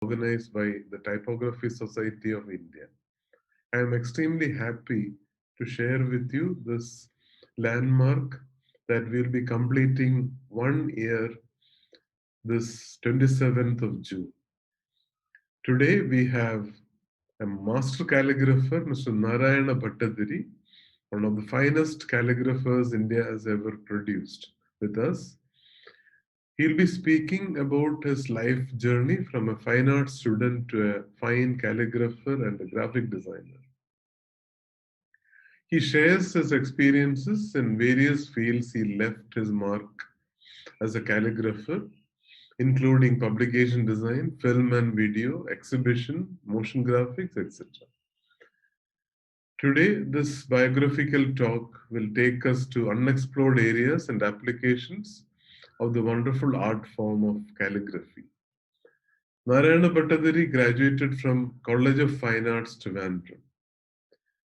organized by the Typography Society of India. I am extremely happy to share with you this landmark that will be completing 1 year this 27th of June. Today we have a master calligrapher, Mr. Narayana Bhattathiri, one of the finest calligraphers India has ever produced, with us. He'll be speaking about his life journey from a fine art student to a fine calligrapher and a graphic designer. He shares his experiences in various fields he left his mark as a calligrapher, including publication design, film and video, exhibition, motion graphics, etc. Today, this biographical talk will take us to unexplored areas and applications of the wonderful art form of calligraphy. Narayana Bhattathiri graduated from College of Fine Arts, Trivandrum.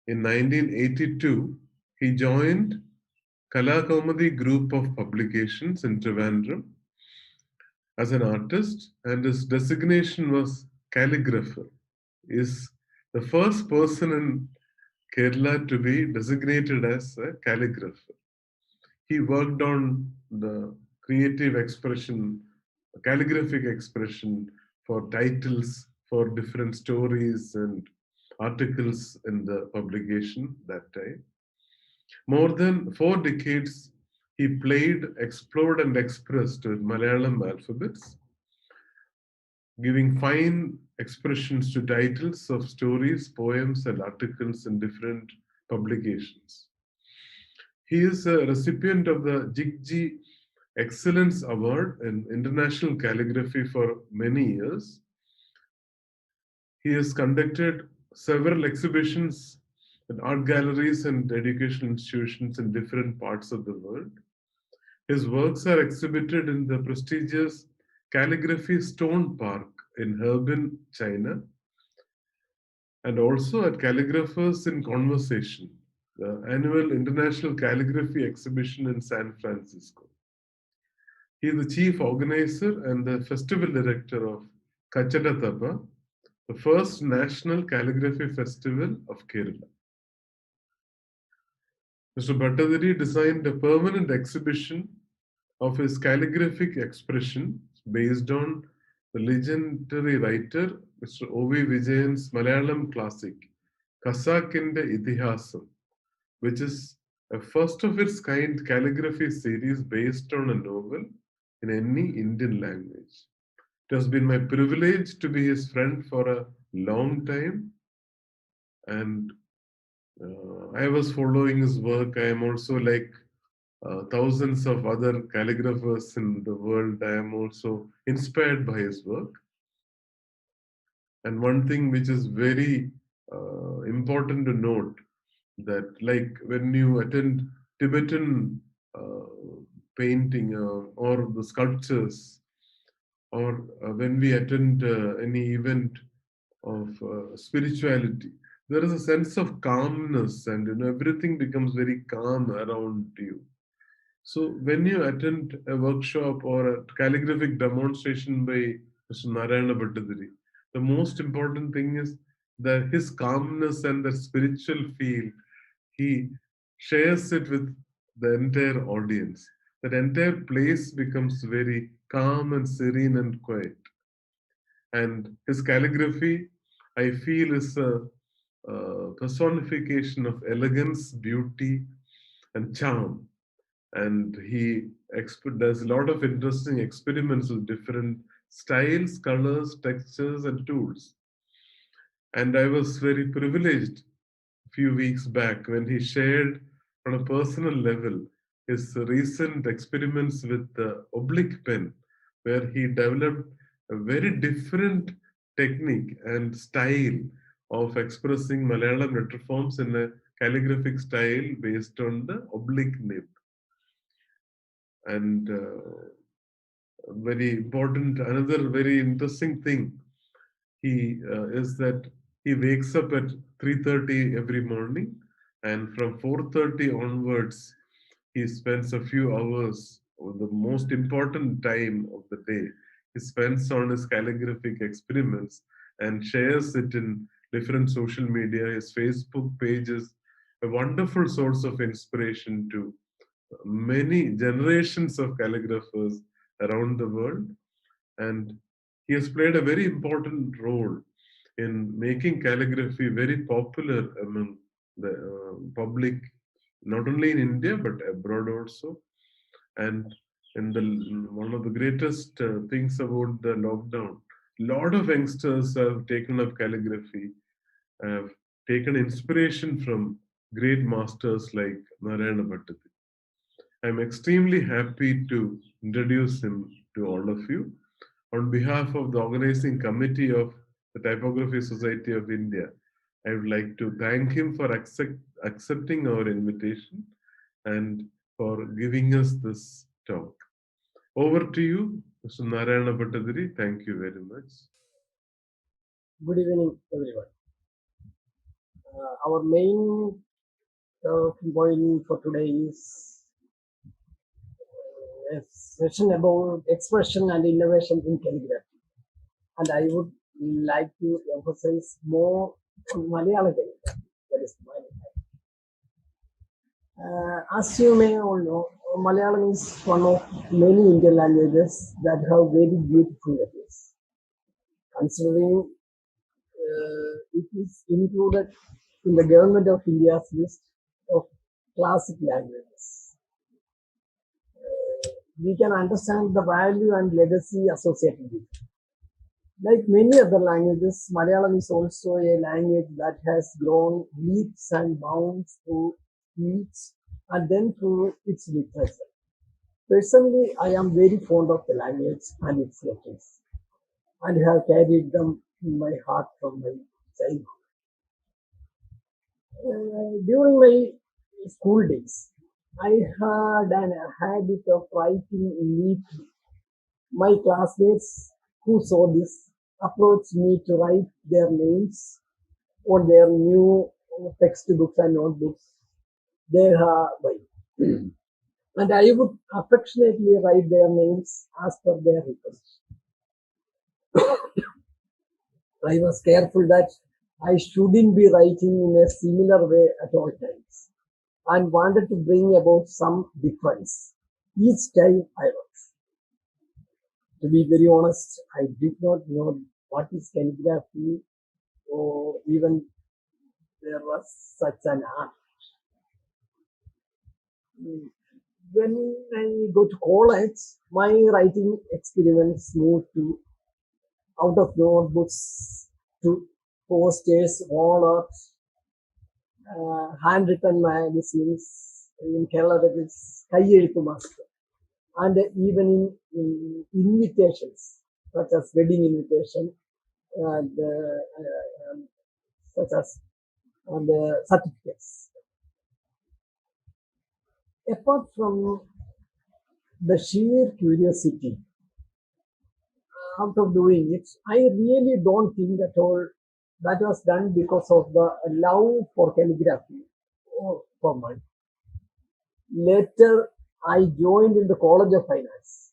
In 1982, he joined Kalakaumudi group of publications in Trivandrum as an artist, and his designation was calligrapher. Is the first person in Kerala to be designated as a calligrapher. He worked on the creative expression, calligraphic expression for titles for different stories and articles in the publication that time. More than 4 decades, he played, explored, and expressed with Malayalam alphabets, giving fine expressions to titles of stories, poems, and articles in different publications. He is a recipient of the Jigji Excellence Award in International Calligraphy for many years. He has conducted several exhibitions at art galleries and educational institutions in different parts of the world. His works are exhibited in the prestigious Calligraphy Stone Park in Harbin, China, and also at Calligraphers in Conversation, the annual International Calligraphy Exhibition in San Francisco. He is the chief organizer and the festival director of Kachadatapa, the first national calligraphy festival of Kerala. Mr. Bhattathiri designed a permanent exhibition of his calligraphic expression based on the legendary writer Mr. O.V. Vijayan's Malayalam classic, Kasakinte Ithihasam, which is a first of its kind calligraphy series based on a novel in any Indian language. It has been my privilege to be his friend for a long time, and I was following his work. I am also like thousands of other calligraphers in the world. I am also inspired by his work. And one thing which is very important to note that, like when you attend Tibetan uh, painting or the sculptures, or when we attend any event of spirituality, there is a sense of calmness, and everything becomes very calm around you. So when you attend a workshop or a calligraphic demonstration by Mr. Narayana Bhattathiri, the most important thing is that his calmness and the spiritual feel, he shares it with the entire audience. That entire place becomes very calm and serene and quiet. And his calligraphy, I feel, is a personification of elegance, beauty, and charm. And he does a lot of interesting experiments with different styles, colors, textures, and tools. And I was very privileged a few weeks back when he shared on a personal level his recent experiments with the oblique pen, where he developed a very different technique and style of expressing Malayalam letter forms in a calligraphic style based on the oblique nib. And very important, another very interesting thing he is that he wakes up at 3:30 every morning, and from 4:30 onwards he spends a few hours, or the most important time of the day, he spends on his calligraphic experiments and shares it in different social media. His Facebook page is a wonderful source of inspiration to many generations of calligraphers around the world. And he has played a very important role in making calligraphy very popular among the public, not only in India but abroad also. And one of the greatest things about the lockdown, a lot of youngsters have taken up calligraphy, have taken inspiration from great masters like Narayana Bhattathiri. I'm extremely happy to introduce him to all of you. On behalf of the organizing committee of the Typography Society of India, I would like to thank him for accepting our invitation and for giving us this talk. Over to you, Mr. Narayana Bhattathiri. Thank you very much. Good evening, everyone. Our main point for today is a session about expression and innovation in calligraphy. And I would like to emphasize more on Malayalam calligraphy. That is my as you may all know, Malayalam is one of many Indian languages that have very beautiful letters. Considering it is included in the Government of India's list of classic languages. We can understand the value and legacy associated with it. Like many other languages, Malayalam is also a language that has grown leaps and bounds through speech and then through its literature. Personally, I am very fond of the language and its letters, and have carried them in my heart from my childhood. During my school days, I had a habit of writing neatly. My classmates who saw this approached me to write their names on their new textbooks and notebooks they have by. And I would affectionately write their names as per their request. I was careful that I shouldn't be writing in a similar way at all times, and wanted to bring about some difference each time I wrote. To be very honest, I did not know what is calligraphy, or even there was such an art. When I go to college, my writing experiments moved to out of notebooks to posters, wall art, handwritten magazines in Kerala, that is Kayyelithu Master, and even in invitations, such as wedding invitation, and such as the certificates. Apart from the sheer curiosity out of doing it, I really don't think at all that was done because of the love for calligraphy or for money. Later, I joined in the College of Fine Arts.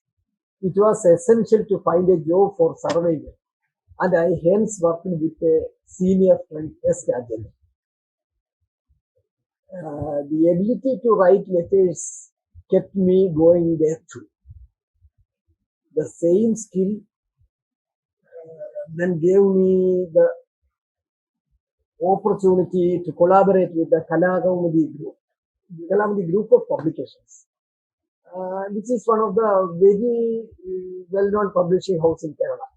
It was essential to find a job for survival, and I hence worked with a senior friend, S. Rajan. The ability to write letters kept me going there too. The same skill then gave me the opportunity to collaborate with the Kalakaumudi group of publications, which is one of the very well-known publishing house in Kerala.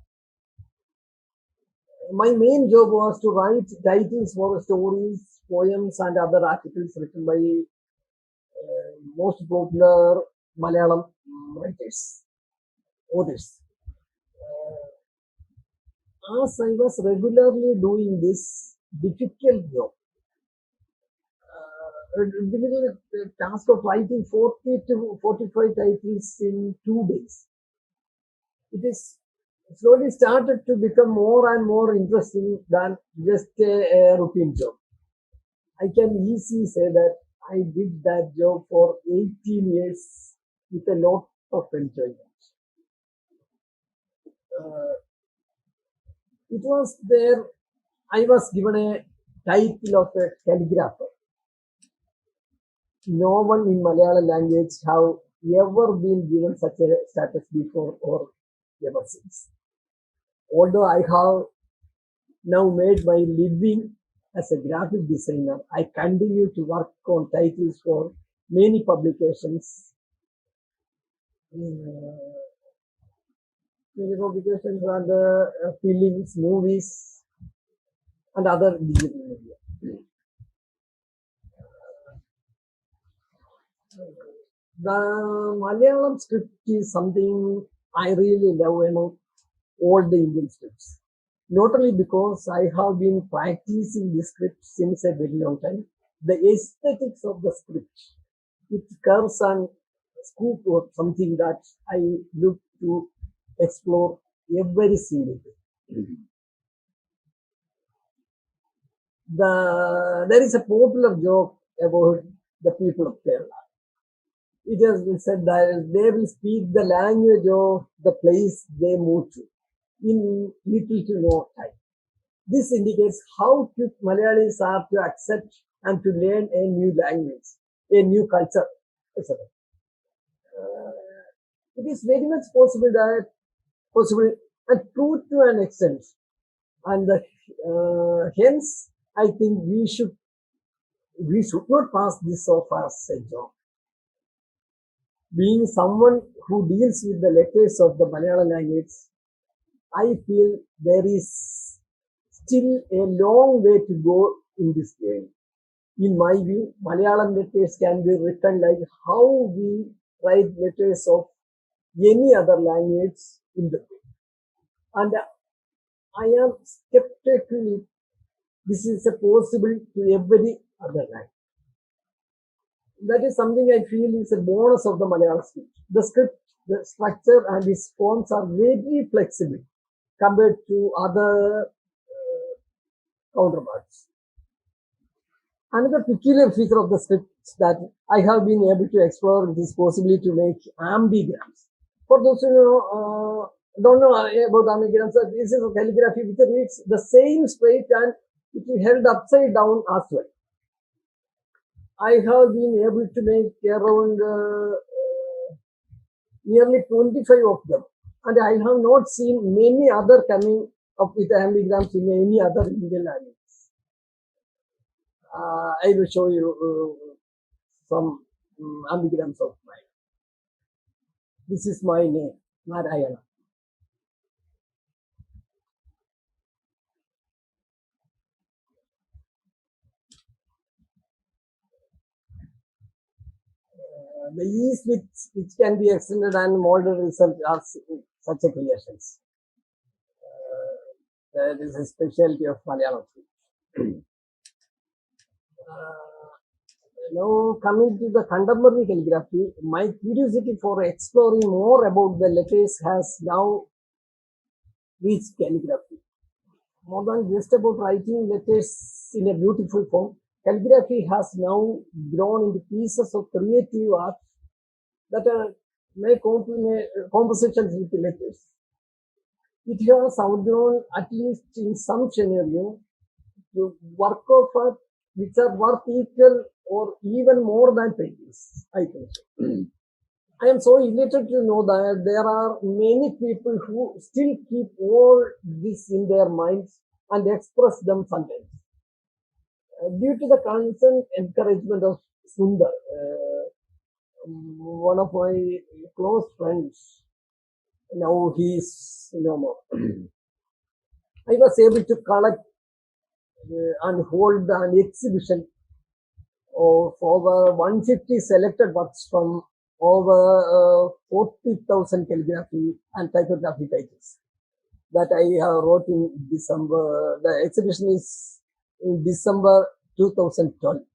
My main job was to write titles for stories, poems, and other articles written by most popular Malayalam writers, authors. As I was regularly doing this difficult job, difficult task of writing 40 to 45 titles in 2 days, it is slowly started to become more and more interesting than just a routine job. I can easily say that I did that job for 18 years with a lot of enjoyment. uh, it was there. I was given a title of a calligrapher. No one in Malayalam language have ever been given such a status before or ever since. Although I have now made my living as a graphic designer, I continue to work on titles for many publications, and films, movies, and other digital media. The Malayalam script is something I really love among all the Indian scripts. Not only because I have been practicing this script since a very long time, the aesthetics of the script, it curves and scoop or something that I look to explore every single day. There is a popular joke about the people of Kerala. It has been said that they will speak the language of the place they move to in little to no time. This indicates how quick Malayalis are to accept and to learn a new language, a new culture, etc. It is very much possible and true to an extent, and hence I think we should not pass this off as a joke. Being someone who deals with the letters of the Malayalam language, I feel there is still a long way to go in this game. In my view, Malayalam letters can be written like how we write letters of any other language in the world. And I am skeptical this is possible to every other language. That is something I feel is a bonus of the Malayalam script. The script, the structure and its forms are very flexible compared to other counterparts. Another peculiar feature of the script that I have been able to explore is possibility to make ambigrams. For those who don't know about ambigrams, this is a calligraphy which reads the same straight and it is held upside down as well. I have been able to make around nearly 25 of them, and I have not seen many other coming up with ambigrams in any other Indian language. I will show you some ambigrams of mine. This is my name, Narayana. The ease with which can be extended and molded result are such a creations. That is a specialty of Malayalam. Now coming to the contemporary calligraphy, my curiosity for exploring more about the letters has now reached calligraphy. More than just about writing letters in a beautiful form, calligraphy has now grown into pieces of creative art that make compositions with letters. It has outgrown, at least in some scenario, to work of art which are worth equal or even more than paintings, I think. I am so elated to know that there are many people who still keep all this in their minds and express them sometimes. Due to the constant encouragement of Sundar, one of my close friends, now he is no more. I was able to collect and hold an exhibition of over 150 selected works from over 40,000 calligraphy and typography titles that I wrote in December. The exhibition is in December 2012.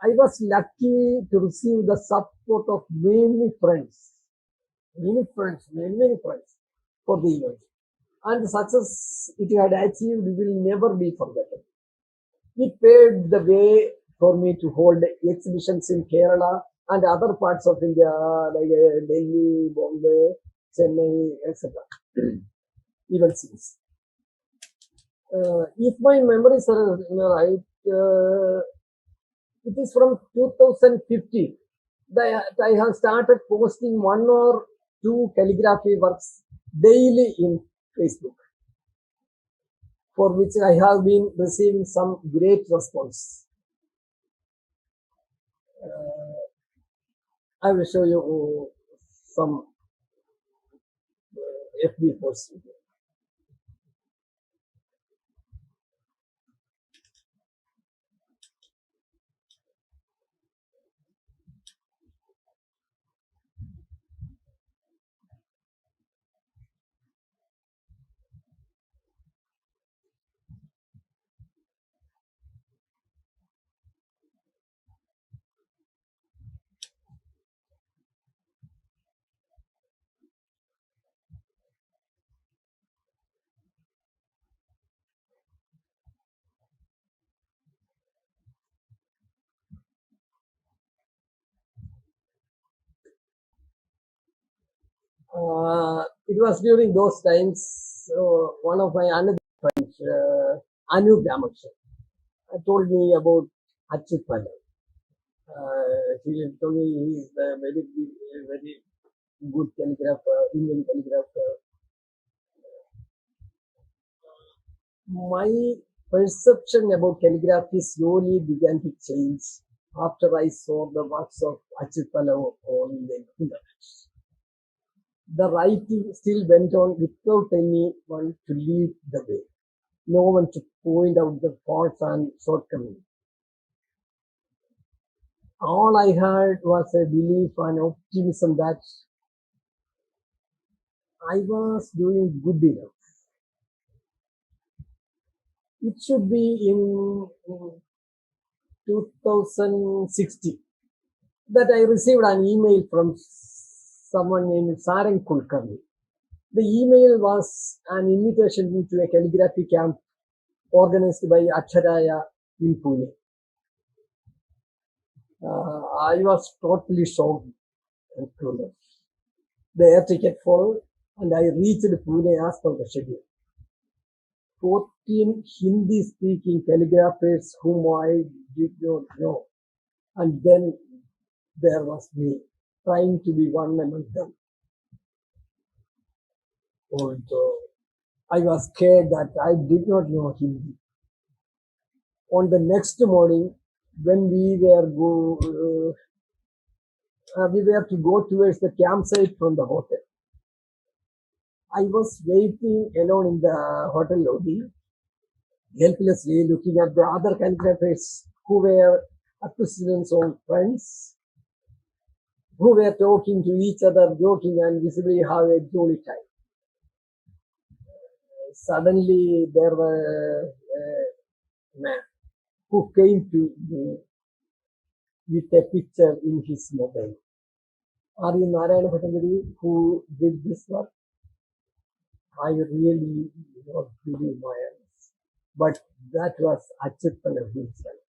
I was lucky to receive the support of many friends for the event. And the success it had achieved will never be forgotten. It paved the way for me to hold exhibitions in Kerala and other parts of India like Delhi, Bombay, Chennai, etc. Even since. If my memories are right, it is from 2015 that I have started posting one or two calligraphy works daily in Facebook, for which I have been receiving some great response. I will show you some FB posts. It was during those times, one of my another friends, Anu Gamakshan, told me about Achyut Pallai. He told me he is a very good calligrapher, Indian calligrapher. My perception about calligraphy slowly began to change after I saw the works of Achyut Pallai on the internet. The writing still went on without anyone to lead the way, no one to point out the faults and shortcomings. All I had was a belief and optimism that I was doing good enough. It should be in 2016 that I received an email from someone named Sarang Kulkarni. The email was an invitation to a calligraphy camp organized by Acharaya in Pune. I was totally shocked and clueless. The air ticket followed, and I reached Pune as per the schedule. 14 Hindi-speaking calligraphers whom I did not know, and then there was me, trying to be one among them. Although I was scared that I did not know Hindi. On the next morning, when we were to go towards the campsite from the hotel, I was waiting alone in the hotel lobby, helplessly looking at the other calligraphers who were acquaintances or friends, who were talking to each other, joking, and visibly have a jolly time. Suddenly, there was a man who came to me with a picture in his mobile. Are you Narayana Bhattathiri who did this work? I really do not believe my eyes. But that was Achyut Pallai himself.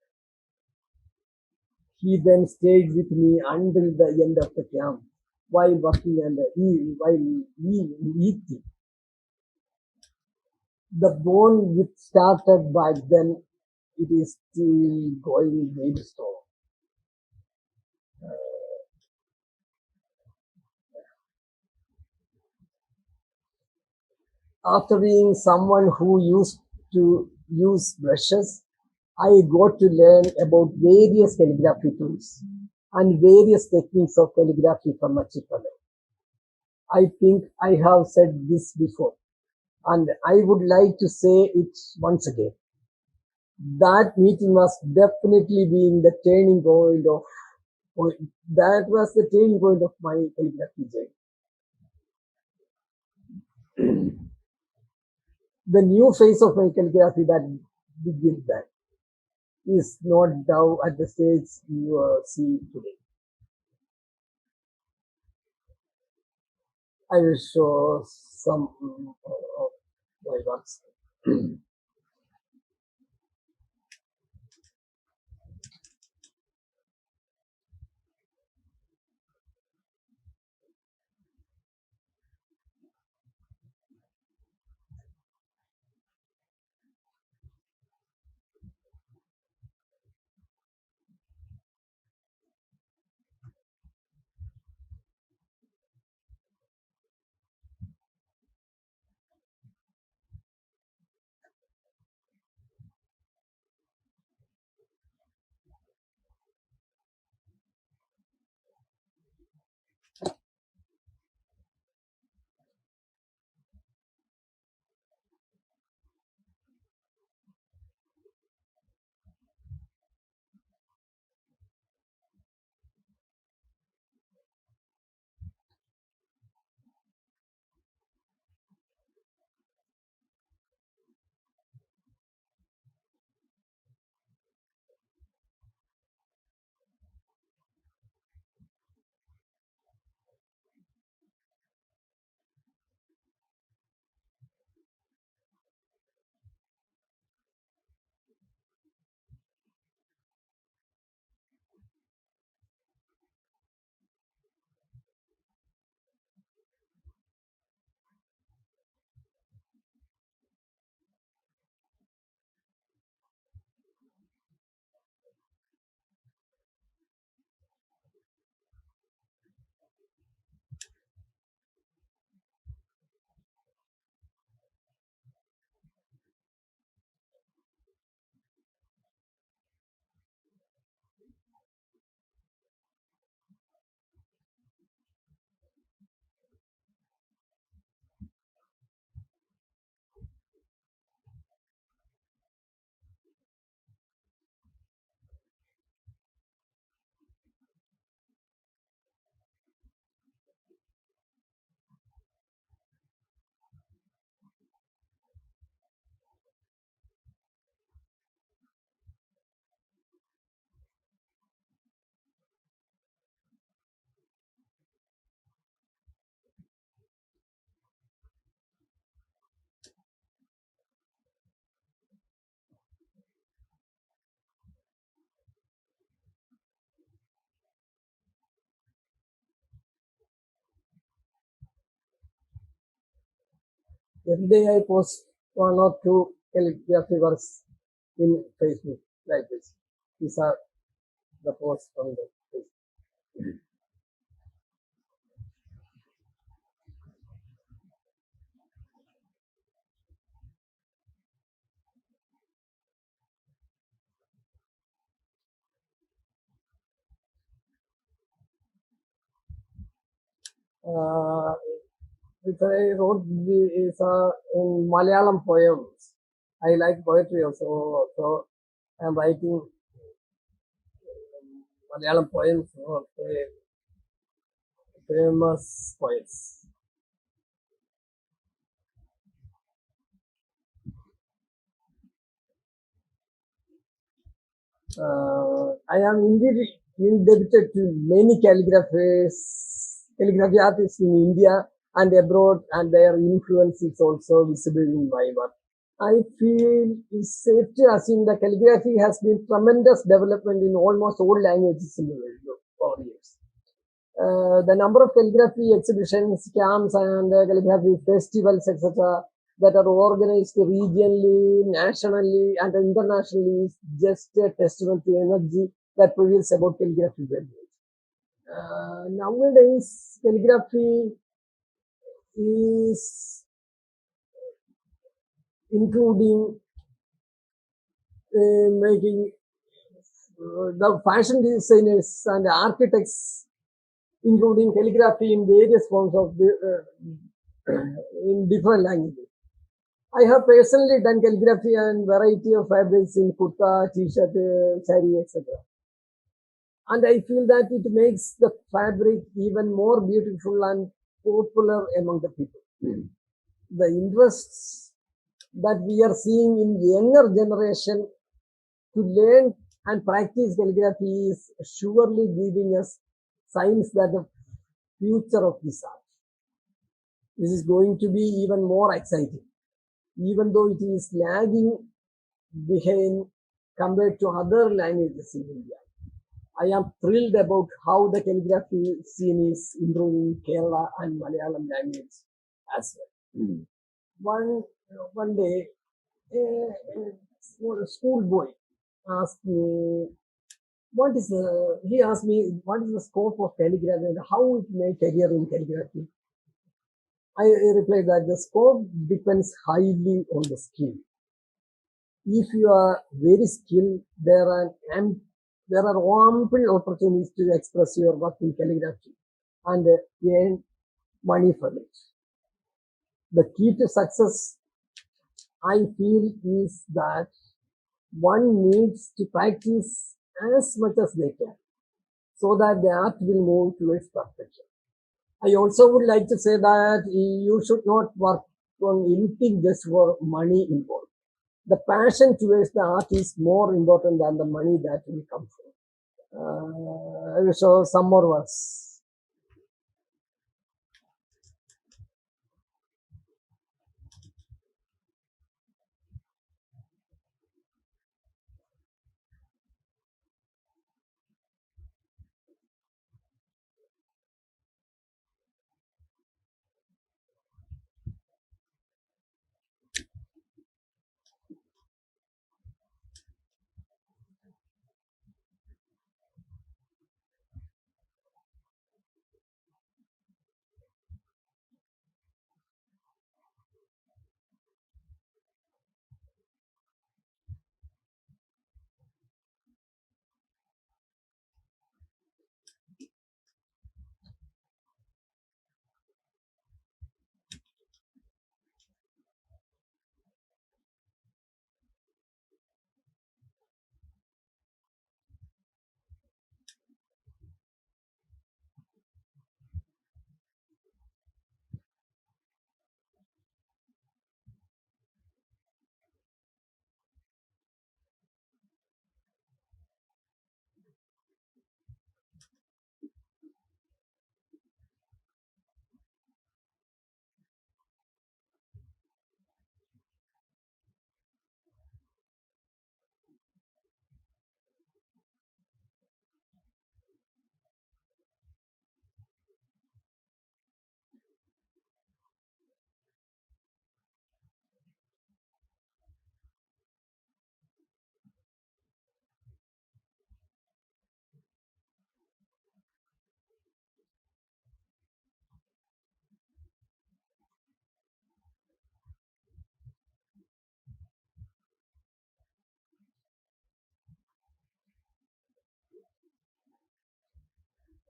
He then stayed with me until the end of the camp while working and while eating. The bond which started back then, it is still going very strong. After being someone who used to use brushes, I got to learn about various calligraphy tools and various techniques of calligraphy from Achyut Pallai. I think I have said this before, and I would like to say it once again. That meeting was definitely being the turning point of, that was the turning point of my calligraphy journey. The new phase of my calligraphy that begins that is not now at the stage you see today. I will show some of my works. Every day I post one or two calligraphy works in Facebook like this. These are the posts from the Facebook. Which I wrote is in Malayalam poems. I like poetry also, so I'm writing Malayalam poems for famous poets. I am indeed indebted to many calligraphy artists in India and abroad, and their influence is also visible in my work. I feel it's safe to assume that calligraphy has been tremendous development in almost all languages in the world over years. The number of calligraphy exhibitions, camps, and calligraphy festivals, etc., that are organized regionally, nationally, and internationally is just a testament to energy that prevails about calligraphy worldwide. Nowadays, calligraphy is including making the fashion designers and architects, including calligraphy in various forms of in different languages. I have personally done calligraphy and variety of fabrics in kurta, t-shirt, sari, etc. And I feel that it makes the fabric even more beautiful and popular among the people. The interests that we are seeing in younger generation to learn and practice calligraphy is surely giving us signs that the future of this art. This is going to be even more exciting, even though it is lagging behind compared to other languages in India. I am thrilled about how the calligraphy scene is improving Kerala and Malayalam language as well. One day, a schoolboy asked me, he asked me, what is the scope of calligraphy and how it may career in calligraphy? I replied that the scope depends highly on the skill. If you are very skilled, there are ample opportunities to express your work in calligraphy and earn money from it. The key to success, I feel, is that one needs to practice as much as they can so that the art will move towards perfection. I also would like to say that you should not work on anything just for money involved. The passion towards the art is more important than the money that will come from. I will show some more works.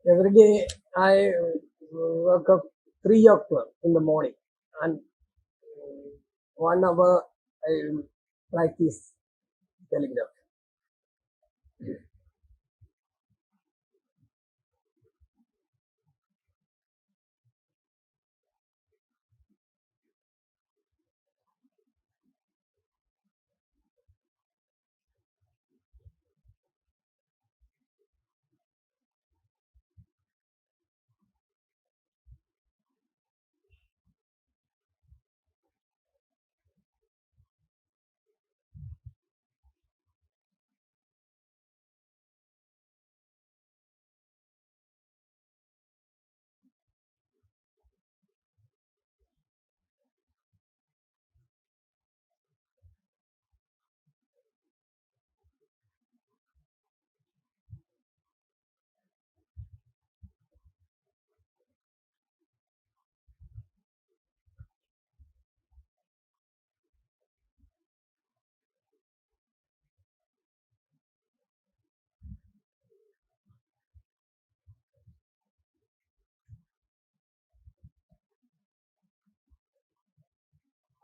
Every day I wake up 3 o'clock in the morning and 1 hour I practice calligraphy.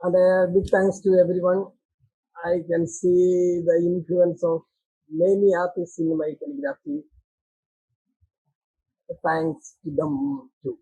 And big thanks to everyone. I can see the influence of many artists in my calligraphy. Thanks to them too.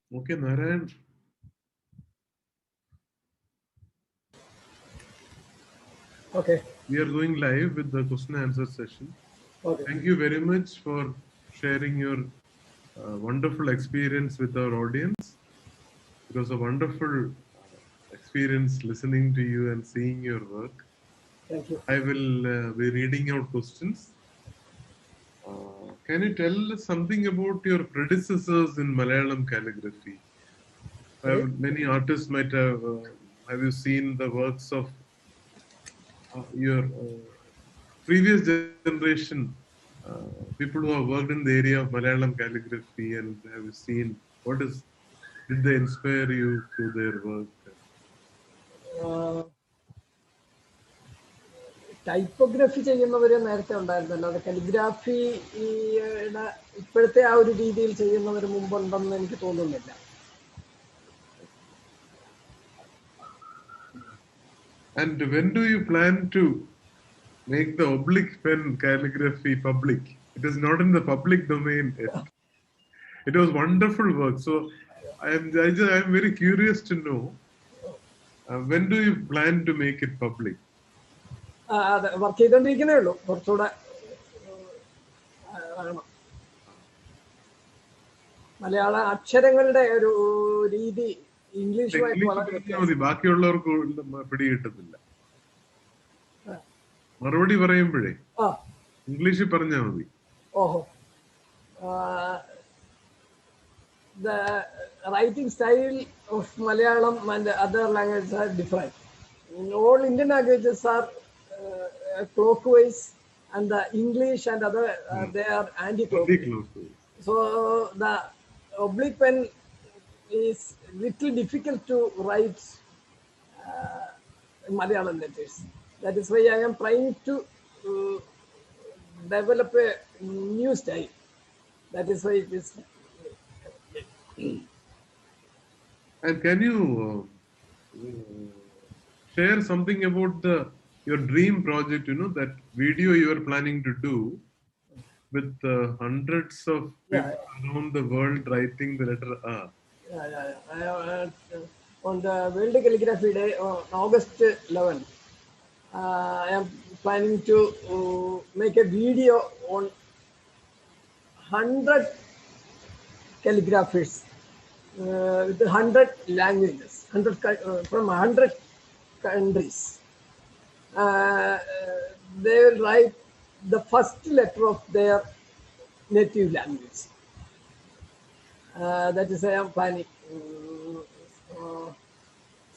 Okay, Narayan, Okay. we are going live with the question and answer session. Okay. Thank you very much for sharing your wonderful experience with our audience. It was a wonderful experience listening to you and seeing your work. Thank you. I will be reading out questions. Can you tell us something about your predecessors in Malayalam calligraphy? Sorry. Many artists might have. Have you seen the works of your previous generation? people who have worked in the area of Malayalam calligraphy and have seen did they inspire you through their work? Typography ചെയ്യുന്നവർ നേരത്തെ ഉണ്ടായിരുന്നല്ലോ. അത് കലിഗ്രാഫിയുടെ ഇപ്പോഴത്തെ ആ ഒരു രീതിയിൽ ചെയ്യുന്നവർ മുമ്പുണ്ടെന്ന് എനിക്ക് തോന്നുന്നില്ല. And when do you plan to make the oblique pen calligraphy public? It is not in the public domain yet. It was wonderful work. So I am very curious to know when do you plan to make it public? അതെ, work ചെയ്തോണ്ടിരിക്കുന്നേ ഉള്ളൂ. കുറച്ചുകൂടെ മലയാള അക്ഷരങ്ങളുടെ ഒരു രീതി ഇംഗ്ലീഷുമായിട്ട് വളരെ ബാക്കിയുള്ളവർക്ക് പിടികിട്ടത്തില്ല. മറുപടി പറയുമ്പോഴേ ഇംഗ്ലീഷിൽ പറഞ്ഞാൽ മതി. ഓഹോ. The writing style of Malayalam and other languages are different. All Indian languages are clockwise, and the English and other they are anti-clockwise. So the oblique pen is little difficult to write Malayalam letters. That is why I am trying to develop a new style. That is why it is. And can you share something about your dream project? You know, that video you are planning to do with hundreds of people around the world writing the letter R. On the World Calligraphy Day on August 11, I am planning to make a video on 100 calligraphers with 100 languages, 100 from 100 countries. They will write the first letter of their native language. That is why I am planning.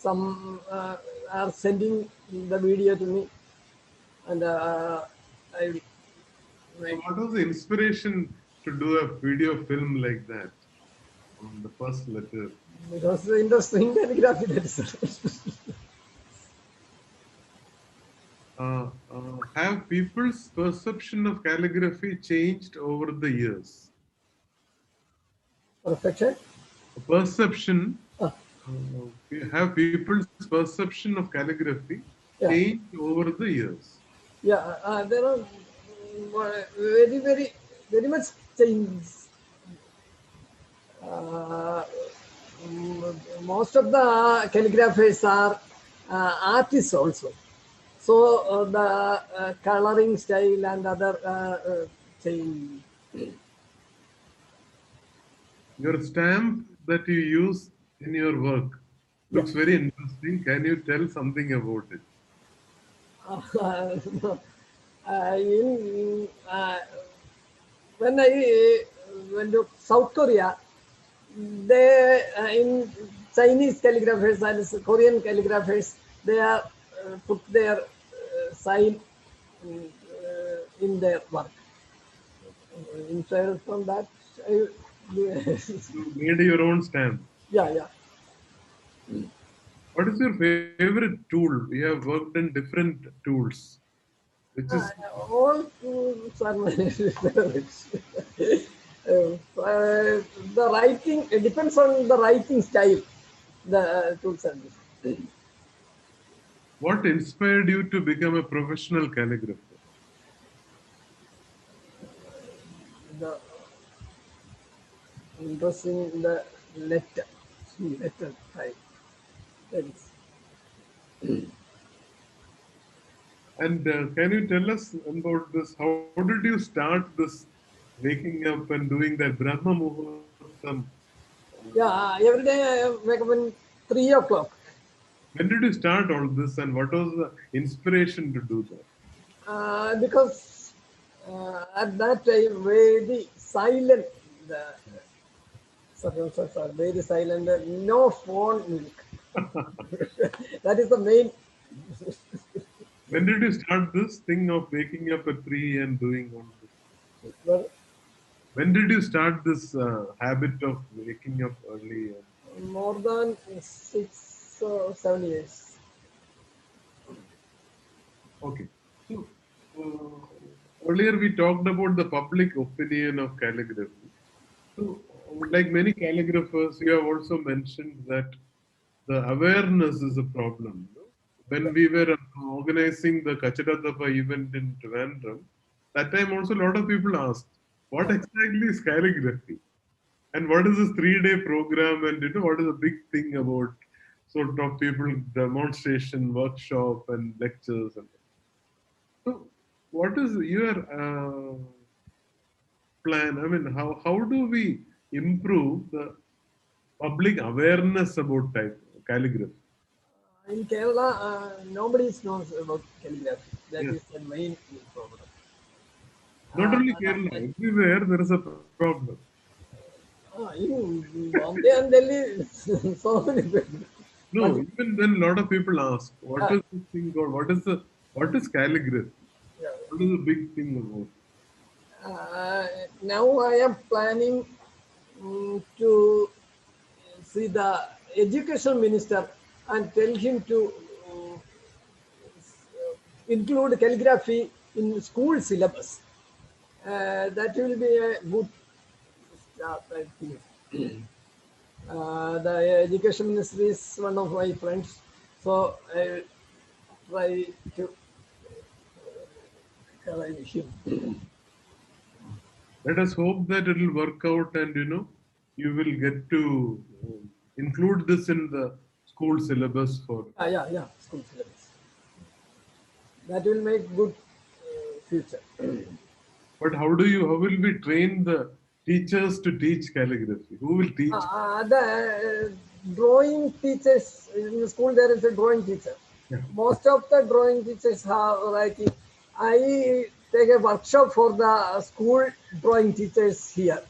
Some are sending the video to me, and I will. What was the inspiration to do a video film like that on the first letter? Because the interesting calligraphy, that is. Have people's perception of calligraphy changed over the years? Perfection? Perception. Have people's perception of calligraphy changed over the years? Yeah, there are very much change. Most of the calligraphers are artists also. So the coloring style and other change. Your stamp that you use in your work looks very interesting. Can you tell something about it? When I went to South Korea, they in Chinese calligraphers and Korean calligraphers, they are put their sign in their work. Instead from that, you made your own stamp. Yeah. What is your favorite tool? We have worked in different tools. Which is all tools are my favorites. The writing, it depends on the writing style. The tools are different. What inspired you to become a professional calligrapher? The interest in the letter type. And can you tell us about this? How did you start this waking up and doing that Brahma Muhurtam? Yeah, every day I wake up at 3 o'clock. When did you start all this, and what was the inspiration to do that? Because at that time, very silent. The circumstances are very silent. No phone milk. That is the main. When did you start this thing of waking up at 3 and doing all this? But When did you start this habit of waking up early? more than 6 or 7 years. Okay. So earlier we talked about the public opinion of calligraphy. So, like many calligraphers, you have also mentioned that the awareness is a problem. No? When we were organizing the Kachadatapa event in Trivandrum, that time also a lot of people asked, what exactly is calligraphy? And what is this 3 day program? And what is the big thing about sort of people demonstration, workshop, and lectures? And so, what is your plan? I mean, how do we improve the public awareness about calligraphy? In Kerala, nobody knows about calligraphy. That Yes. is the main problem. Not Uh, only Kerala, everywhere there is a problem. in Bombay and Delhi, so many people. But No, even then a lot of people ask, what uh, is this thing called? What is calligraphy? yeah, What is the big thing about? now I am planning to see the education minister and tell him to include calligraphy in school syllabus. That will be a good start, I think. The education minister is one of my friends, so I try to arrange him. Let us hope that it will work out and you will get to include this in the school syllabus for. Yeah, school syllabus. That will make good future. But how will we train the teachers to teach calligraphy? Who will teach? The drawing teachers in the school, there is a drawing teacher. Yeah. Most of the drawing teachers have writing. I take a workshop for the school drawing teachers here,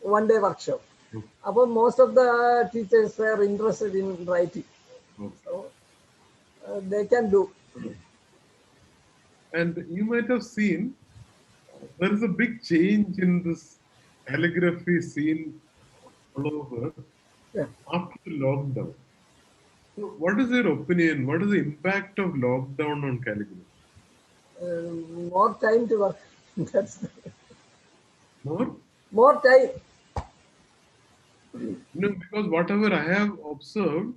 1 day workshop. Okay. About most of the teachers were interested in writing, Okay. so they can do. And you might have seen there is a big change in this calligraphy scene all over Yeah. after the lockdown. So, what is your opinion? What is the impact of lockdown on calligraphy? More time to work. That's More? more time. Because whatever I have observed,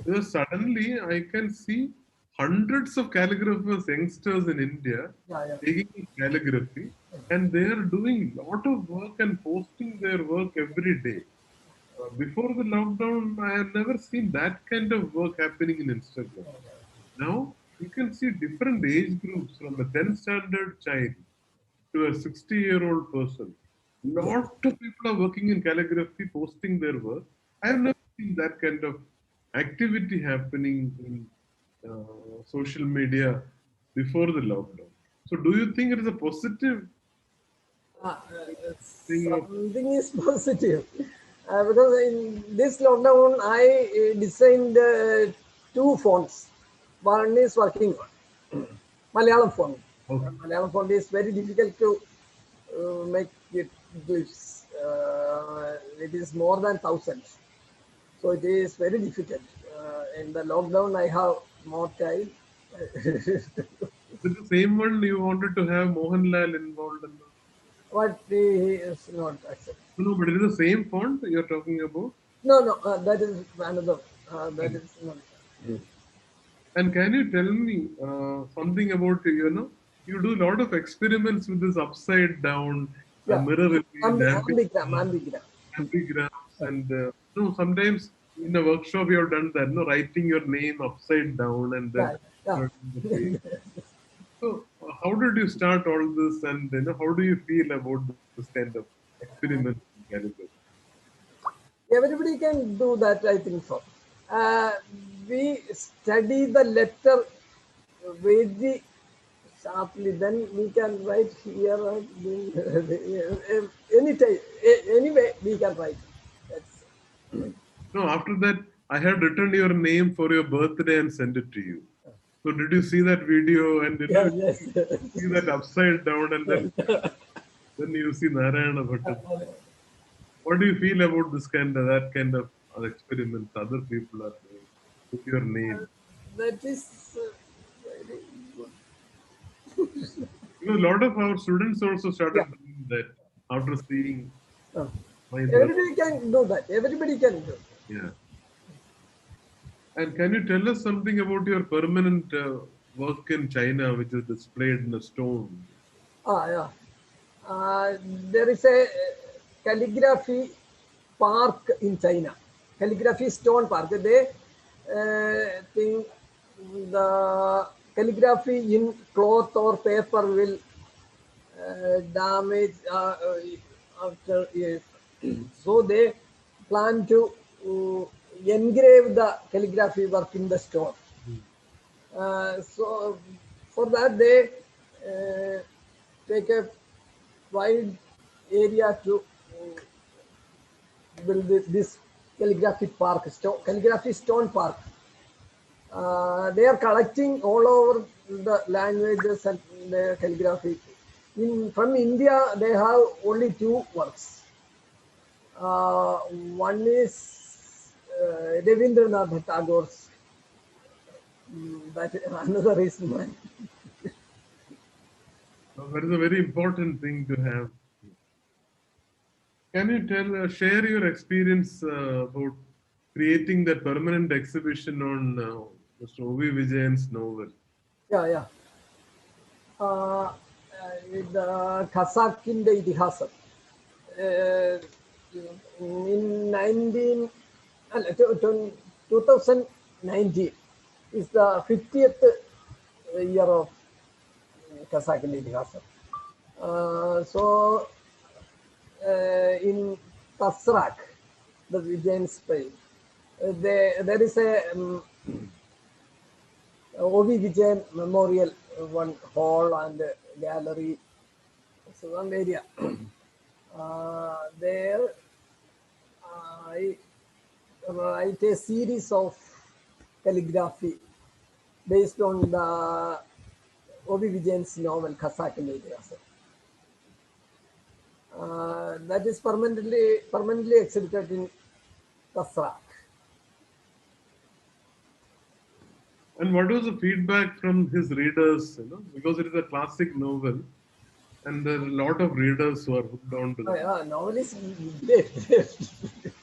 there suddenly I can see hundreds of calligraphers, youngsters in India Yeah. taking up calligraphy, and they are doing lot of work and posting their work every day. Before the lockdown, I have never seen that kind of work happening in Instagram. Now you can see different age groups from a 10th standard child to a 60-year-old person. Lot of people are working in calligraphy, posting their work. I have never seen that kind of activity happening in social media before the lockdown. So, do you think it is a positive thing of? Something is positive because in this lockdown I designed two fonts. One is working on Malayalam font. Okay. Malayalam font is very difficult to make it glyphs. It is more than thousands, so it is very difficult. In the lockdown, I have more time. Is it the same one you wanted to have Mohanlal involved in? But he is not accepted. No, but it is the same font you're talking about. No, that is another. That is not. And can you tell me something about, you do a lot of experiments with this upside down, Yeah, mirror image, ambigram. ambigrams, and no, sometimes in a workshop you have done that, no, writing your name upside down and then Yeah. turning the page. So, how did you start all this, and how do you feel about this kind of experiments in calligraphy? Everybody can do that, I think so. Uh, we study the letter very sharply, then we can write here. Anytime, anyway, we can write. That's, No, after that, I had written your name for your birthday and sent it to you. So did you see that video and yeah, yes. see that upside down and then Then you see Narayana Bhattathiri. What do you feel about that kind of experiments other people are doing with your name? That is very good. Because a lot of our students also Yeah. started doing that after seeing Uh, my brother. Everybody can do that. Everybody can do. Yeah. And can you tell us something about your permanent work in China, which is displayed in a stone? Yeah. There is a calligraphy park in China. Calligraphy stone park. They think the calligraphy in cloth or paper will damage after years. So they plan to engrave the calligraphy work in the stone. So for that they take a wide area to build this calligraphy park, calligraphy stone park. They are collecting all over the languages and the calligraphy. From India, they have only two works. One is Ravindranath Tagore's. That another is mine. So that is a very important thing to have. Can you share your experience about creating that permanent exhibition on Mr. O.V. Vijayan's novel? Yeah, yeah. ഇത് ഖസാക്കിന്റെ ഇതിഹാസം in 19 2019 is the 50th year of ഖസാക്കിന്റെ ഇതിഹാസം. So in Tasrak, the Vijayan's play, there is a O.V. Vijayan Memorial, one hall and gallery, so one area. There I write a series of calligraphy based on the O.V. Vijayan's novel Khasakin Idiasam. That is permanently exhibited in Tasrak. And what was the feedback from his readers? Because it is a classic novel, and there are a lot of readers who are hooked on to that. Novel is great.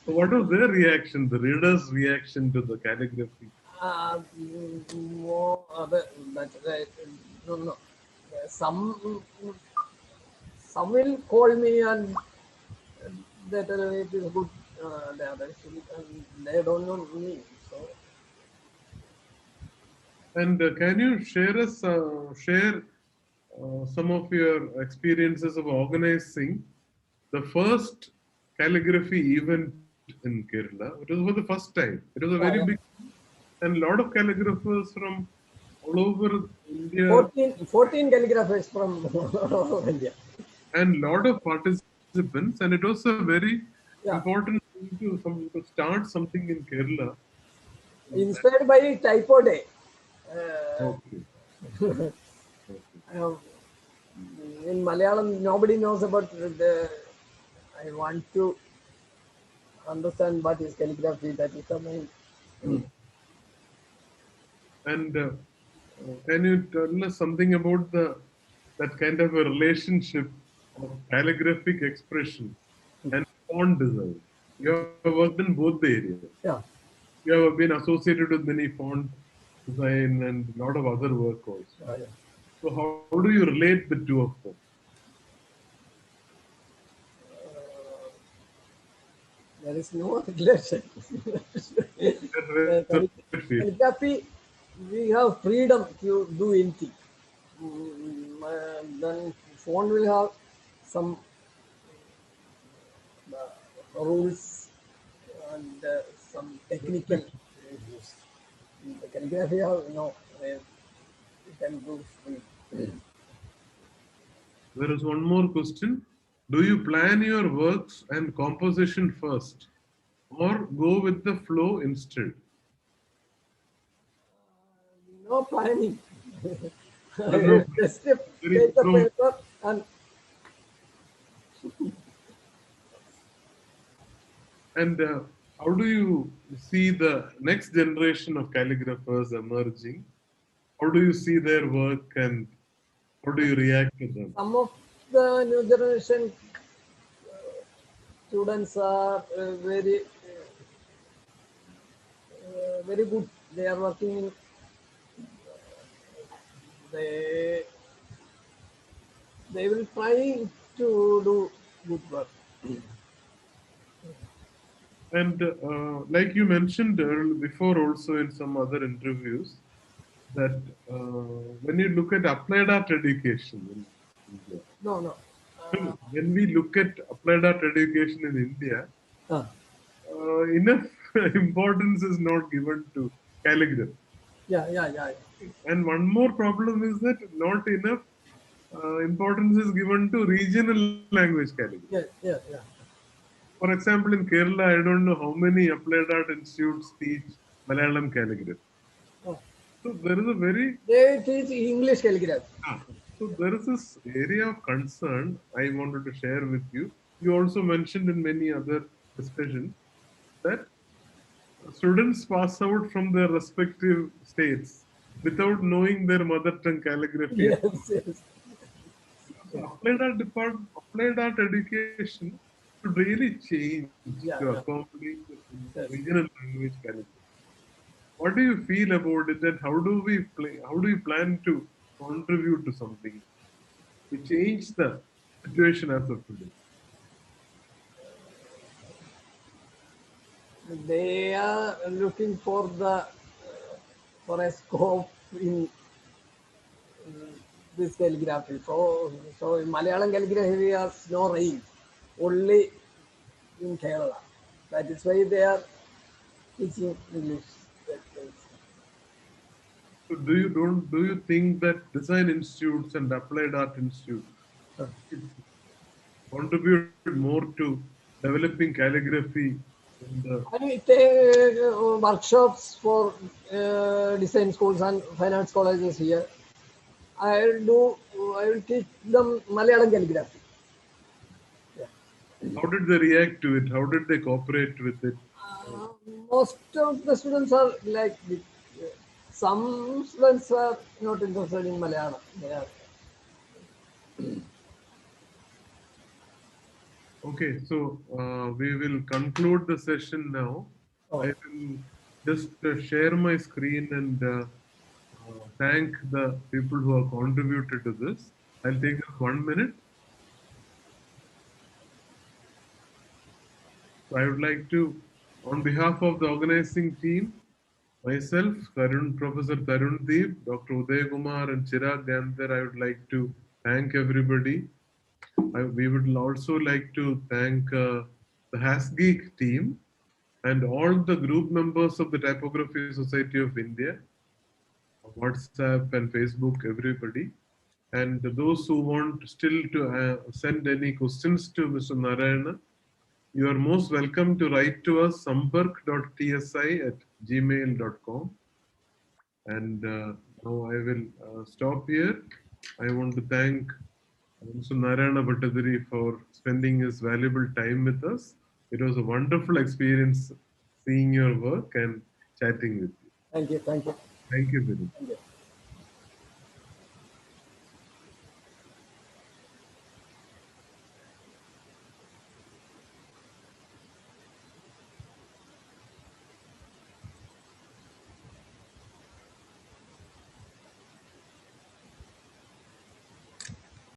So what was their reaction? The readers' reaction to the calligraphy? More other, but no. Some will call me and that it is good. The others, they don't know me. So And can you share some of your experiences of organizing the first calligraphy event in Kerala? It was for the first time. It was a very yeah. big, and a lot of calligraphers from all over India, 14 calligraphers from India. and a lot of participants. And it was a very Yeah, important thing to start something in Kerala. inspired by Typo Day. Okay. In Malayalam, nobody knows about the. I want to understand what is calligraphy. That is the main. And can you tell us something about that kind of a relationship of calligraphic expression and font design? You have worked in both the areas. Yeah. You have been associated with many font design and a lot of other work also. Yeah. So how do you relate the two of them? There is no relation. Calligraphy, we have freedom to do anything. Then phone will have some rules and some technical issues. The calligraphy have you can do free. There is one more question. Do you plan your works and composition first or go with the flow instead? No planning. No, Just very take the paper and And how do you see the next generation of calligraphers emerging? How do you see their work and how do you react to them? Some of the new generation students are very good. They are working in they they will try to do good work. And like you mentioned before, also in some other interviews, that when you look at applied art education in India, No, no. when we look at applied art education in India, Uh, enough importance is not given to calligraphy. yeah, yeah, yeah. And one more problem is that not enough importance is given to regional language calligraphy. Yeah, yeah, yeah. For example, in Kerala, I don't know how many applied art institutes teach Malayalam calligraphy. Oh. So there is a very They teach English calligraphy. so there is this area of concern I wanted to share with you. You also mentioned in many other discussions that students pass out from their respective states without knowing their mother tongue calligraphy. Yes, yes. So applied art education should really change Yeah, to yeah. accommodate the Yes. regional language calligraphy. What do you feel about it, and how do we play? How do we plan to contribute to something to change the situation as of today? They are looking for a scope in this calligraphy. So in Malayalam calligraphy has no range, only in Kerala. That is why they are teaching English. So do you think that design institutes and applied art institutes should contribute more to developing calligraphy in the I take workshops for design schools and finance colleges here. I will do. I will teach them Malayalam calligraphy. Yeah. how did they react to it? How did they cooperate with it? Uh, Most of the students are like some students are not interested in Malayalam. They are, Okay, so we will conclude the session now. I oh, will just share my screen and thank the people who have contributed to this. I'll take just 1 minute. So I would like to, on behalf of the organizing team, myself, Professor Tarun Deep, Dr. Uday Kumar, and Chirag Gandhar, I would like to thank everybody. We would also like to thank the HasGeek team and all the group members of the Typography Society of India, WhatsApp and Facebook, everybody. And those who want still to send any questions to Mr. Narayana, you are most welcome to write to us sampark.tsi@gmail.com. And now I will stop here. I want to thank Mr. Narayana Bhattathiri for spending his valuable time with us. It was a wonderful experience seeing your work and chatting with you. thank you, thank you. Thank you very much. Thank you.